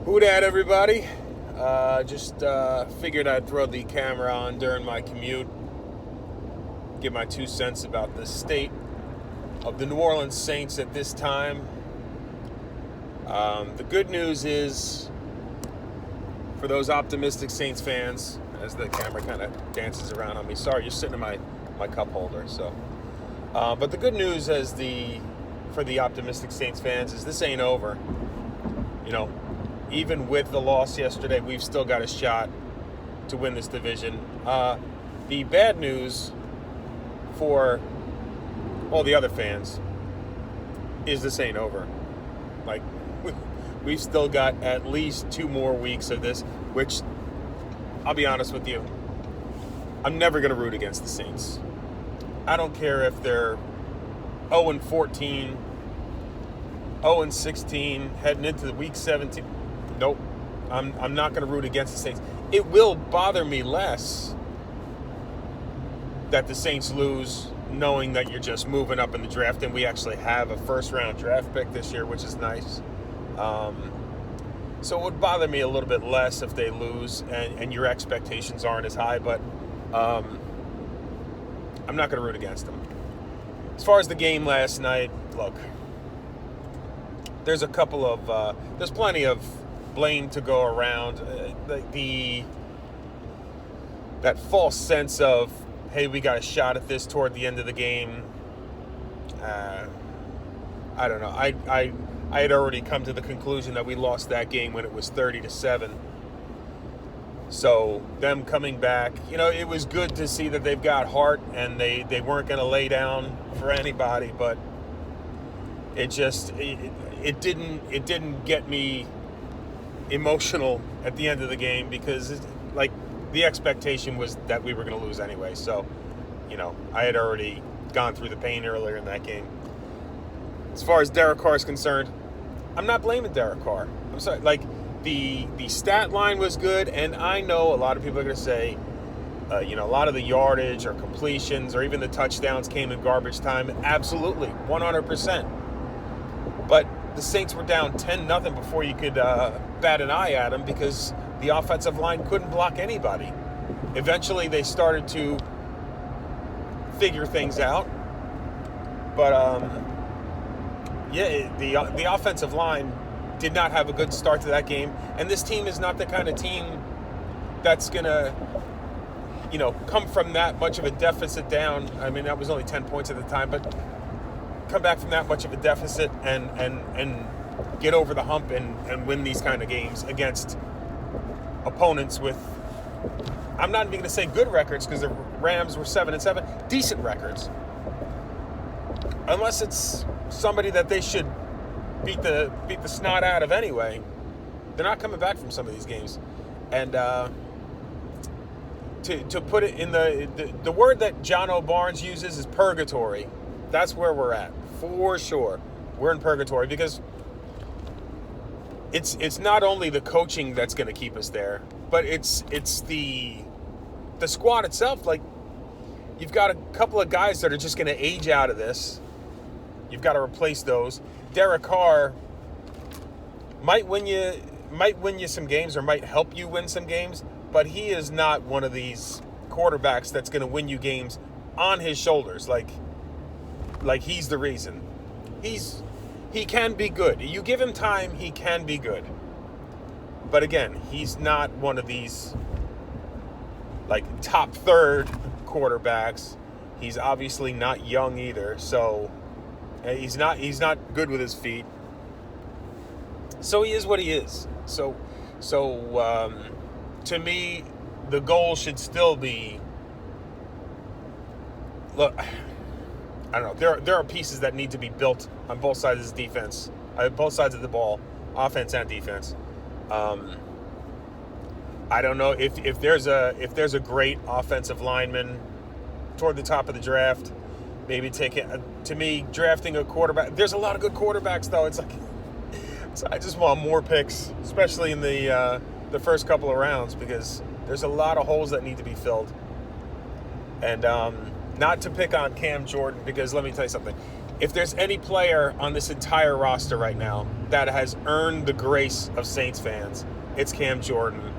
Who dat, everybody? Just figured I'd throw the camera on during my commute, give my 2 cents about the state of the New Orleans Saints at this time. The good news is, for those optimistic Saints fans, as the camera kind of dances around on me. Sorry, you're sitting in my cup holder. But the good news for the optimistic Saints fans is this ain't over. You know, even with the loss yesterday, we've still got a shot to win this division. The bad news for all the other fans is this ain't over. Like, we've still got at least 2 more weeks of this, which, I'll be honest with you, I'm never going to root against the Saints. I don't care if they're 0-14, 0-16, heading into the week 17. Nope. I'm not going to root against the Saints. It will bother me less that the Saints lose, knowing that you're just moving up in the draft, and we actually have a first-round draft pick this year, which is nice. So it would bother me a little bit less if they lose and your expectations aren't as high, but I'm not going to root against them. As far as the game last night, look, there's plenty of blame to go around. That false sense of, hey, we got a shot at this toward the end of the game. I don't know. I had already come to the conclusion that we lost that game when it was 30-7. So them coming back, it was good to see that they've got heart and they weren't going to lay down for anybody, but it didn't get me emotional at the end of the game because the expectation was that we were going to lose anyway. So, I had already gone through the pain earlier in that game. As far as Derek Carr is concerned, I'm not blaming Derek Carr. I'm sorry. The stat line was good, and I know a lot of people are going to say, a lot of the yardage or completions or even the touchdowns came in garbage time. Absolutely, 100%. But the Saints were down 10-0 before you could bat an eye at them because the offensive line couldn't block anybody. Eventually, they started to figure things out. But, the offensive line did not have a good start to that game. And this team is not the kind of team that's going to, come from that much of a deficit down. I mean, that was only 10 points at the time, but come back from that much of a deficit and get over the hump and win these kind of games against opponents with, I'm not even going to say good records because the Rams were 7-7, decent records. Unless it's somebody that they should beat the snot out of anyway, they're not coming back from some of these games. And to put it in the word that John O'Barnes uses is purgatory. That's where we're at, for sure. We're in purgatory because it's not only the coaching that's going to keep us there, but it's the squad itself. Like, you've got a couple of guys that are just going to age out of this. You've got to replace those. Derek Carr might win you some games or might help you win some games, but he is not one of these quarterbacks that's going to win you games on his shoulders. Like he's the reason. He can be good. You give him time, he can be good. But again, he's not one of these top third quarterbacks. He's obviously not young either, so he's not good with his feet. So he is what he is. So to me, the goal should still be, look, I don't know. There are pieces that need to be built on both sides of this defense, both sides of the ball, offense and defense. I don't know if there's a great offensive lineman toward the top of the draft. Maybe to me, drafting a quarterback. There's a lot of good quarterbacks though. I just want more picks, especially in the first couple of rounds, because there's a lot of holes that need to be filled. And not to pick on Cam Jordan, because let me tell you something. if there's any player on this entire roster right now that has earned the grace of Saints fans, it's Cam Jordan.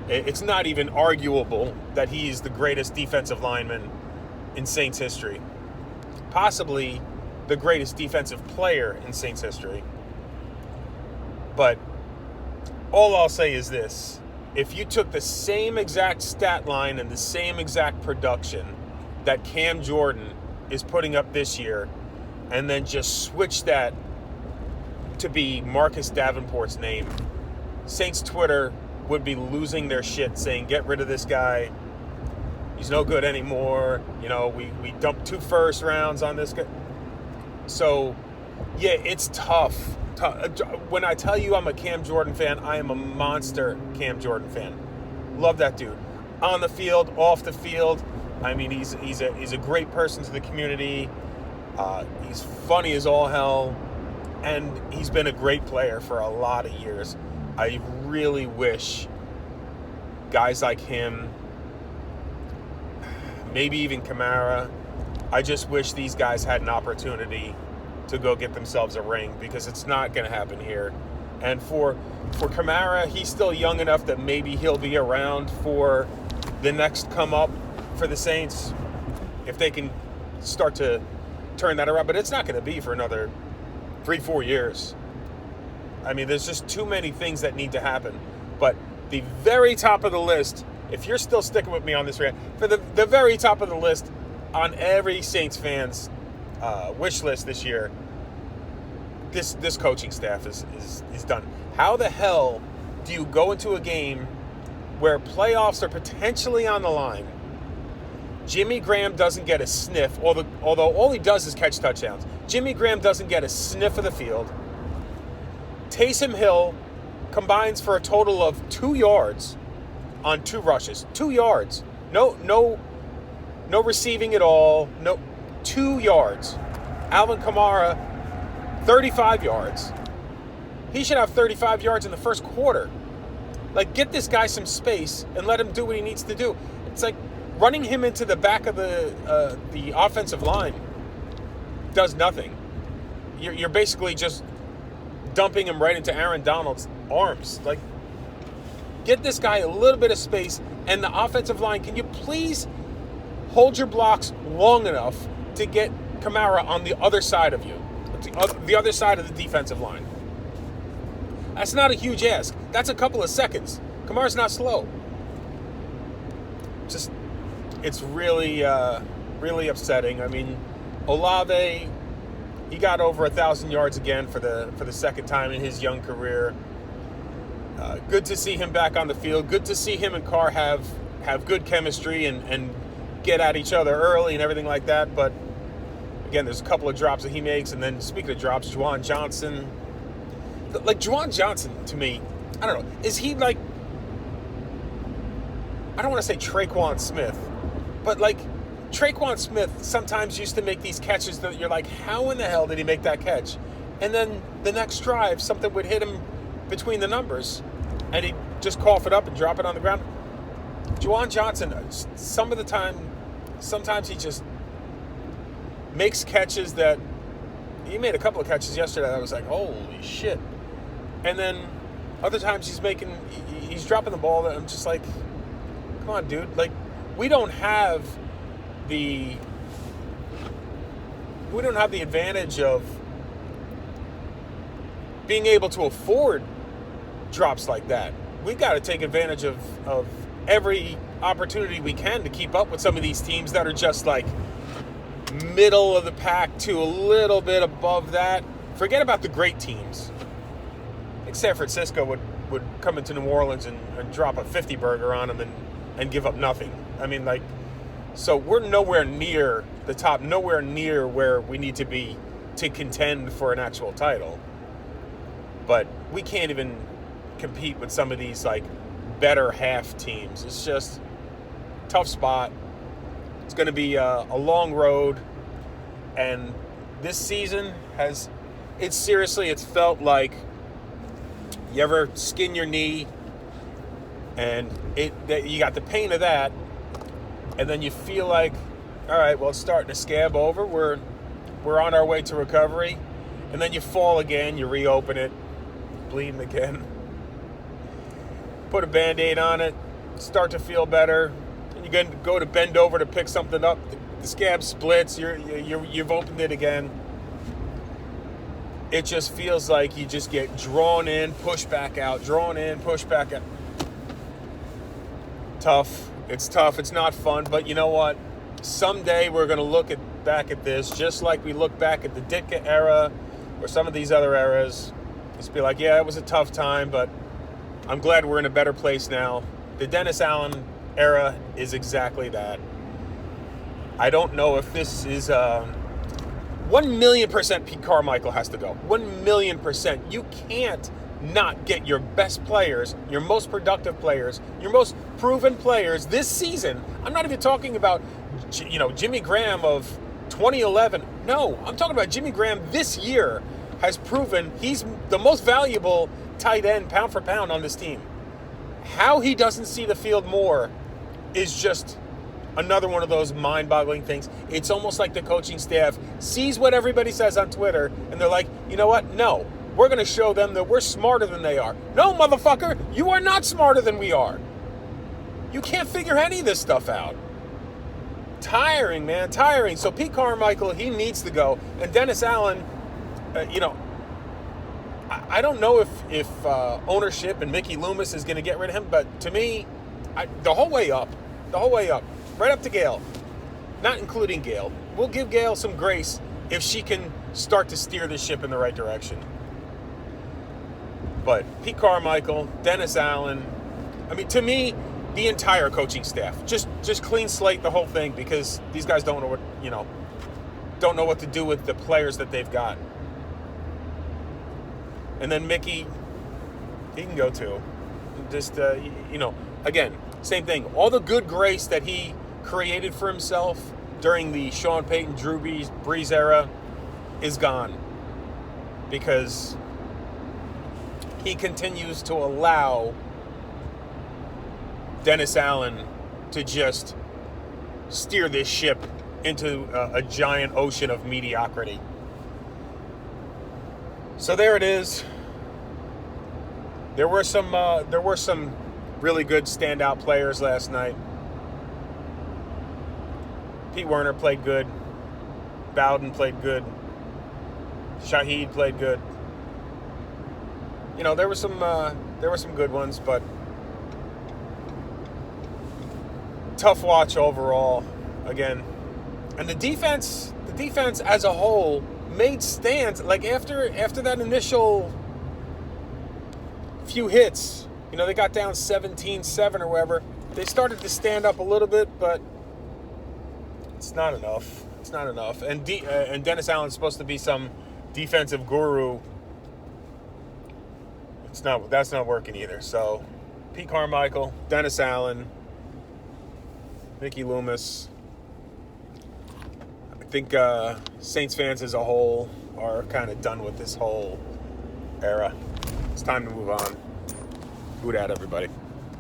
It's not even arguable that he's the greatest defensive lineman in Saints history. Possibly the greatest defensive player in Saints history. But all I'll say is this. If you took the same exact stat line and the same exact production that Cam Jordan is putting up this year, and then just switch that to be Marcus Davenport's name, Saints Twitter would be losing their shit saying, get rid of this guy. He's no good anymore. You know, we dumped 2 first rounds on this guy. So, yeah, it's tough. When I tell you I'm a Cam Jordan fan, I am a monster Cam Jordan fan. Love that dude. On the field, off the field. I mean, he's a great person to the community. He's funny as all hell. And he's been a great player for a lot of years. I really wish guys like him, maybe even Kamara, I just wish these guys had an opportunity to go get themselves a ring, because it's not going to happen here. And for Kamara, he's still young enough that maybe he'll be around for the next come up for the Saints if they can start to turn that around. But it's not going to be for another 3-4 years. I mean, there's just too many things that need to happen. But the very top of the list, if you're still sticking with me on this rant, for the very top of the list on every Saints fan's wish list this year, this coaching staff is done. How the hell do you go into a game where playoffs are potentially on the line? Jimmy Graham doesn't get a sniff, although all he does is catch touchdowns. Jimmy Graham doesn't get a sniff of the field. Taysom Hill combines for a total of 2 yards on 2 rushes. 2 yards. No receiving at all. No, 2 yards. Alvin Kamara, 35 yards. He should have 35 yards in the first quarter. Like, get this guy some space and let him do what he needs to do. It's like running him into the back of the offensive line does nothing. You're basically just dumping him right into Aaron Donald's arms. Like, get this guy a little bit of space, and the offensive line, can you please hold your blocks long enough to get Kamara on the other side of you, the other side of the defensive line? That's not a huge ask. That's a couple of seconds. Kamara's not slow. Just, it's really, really upsetting. I mean, Olave, he got over 1,000 yards again for the second time in his young career. Good to see him back on the field. Good to see him and Carr have good chemistry and get at each other early and everything like that. But again, there's a couple of drops that he makes. And then speaking of drops, Juwan Johnson. Like, Juwan Johnson, to me, I don't know. Is he like, I don't want to say Traquan Smith, but like, Traquan Smith sometimes used to make these catches that you're like, how in the hell did he make that catch? And then the next drive, something would hit him between the numbers, and he'd just cough it up and drop it on the ground. Juwan Johnson, some of the time, sometimes he just makes catches that, he made a couple of catches yesterday that I was like, holy shit. And then other times he's dropping the ball that I'm just like, come on, dude. Like, we don't have the advantage of being able to afford drops like that. We got to take advantage of every opportunity we can to keep up with some of these teams that are just like middle of the pack to a little bit above that. Forget about the great teams. Like San Francisco would come into New Orleans and drop a 50 burger on them and give up nothing. I mean, like, so we're nowhere near the top, nowhere near where we need to be to contend for an actual title. But we can't even compete with some of these like better half teams. It's just a tough spot. It's going to be a long road, and this season it's felt like you ever skin your knee, and you got the pain of that, and then you feel like, all right, well, it's starting to scab over. We're we're on our way to recovery, and then you fall again, you reopen it, bleeding again. Put a Band-Aid on it, start to feel better, and you go to bend over to pick something up, the scab splits, you've opened it again. It just feels like you just get drawn in, pushed back out, drawn in, pushed back out. Tough. It's tough. It's not fun, but you know what? Someday we're going to look back at this just like we look back at the Ditka era or some of these other eras. Just be like, yeah, it was a tough time, but I'm glad we're in a better place now. The Dennis Allen era is exactly that. I don't know if this is 1,000,000% Pete Carmichael has to go. 1,000,000%. You can't not get your best players, your most productive players, your most proven players this season. I'm not even talking about, Jimmy Graham of 2011. No, I'm talking about Jimmy Graham this year has proven he's the most valuable tight end pound for pound on this team. How he doesn't see the field more is just another one of those mind-boggling things. It's almost like the coaching staff sees what everybody says on Twitter, and they're like, you know what? No, we're going to show them that we're smarter than they are. No, motherfucker, you are not smarter than we are. You can't figure any of this stuff out. Tiring, man, tiring. So Pete Carmichael, he needs to go. And Dennis Allen, I don't know if ownership and Mickey Loomis is going to get rid of him, but to me, the whole way up, right up to Gail, not including Gail. We'll give Gail some grace if she can start to steer the ship in the right direction. But Pete Carmichael, Dennis Allen, to me, the entire coaching staff, just clean slate the whole thing, because these guys don't know what to do with the players that they've got. And then Mickey, he can go too. Just again, same thing. All the good grace that he created for himself during the Sean Payton, Drew Brees era is gone, because he continues to allow Dennis Allen to just steer this ship into a giant ocean of mediocrity. So there it is. There were some really good standout players last night. Pete Werner played good. Bowden played good. Shaheed played good. There were some good ones, but tough watch overall again. And the defense as a whole made stands. Like after that initial few hits, they got down 17-7 or whatever. They started to stand up a little bit, but it's not enough. It's not enough. And Dennis Allen's supposed to be some defensive guru. That's not working either. So Pete Carmichael, Dennis Allen, Mickey Loomis. I think Saints fans as a whole are kind of done with this whole era. It's time to move on. Boot out, everybody.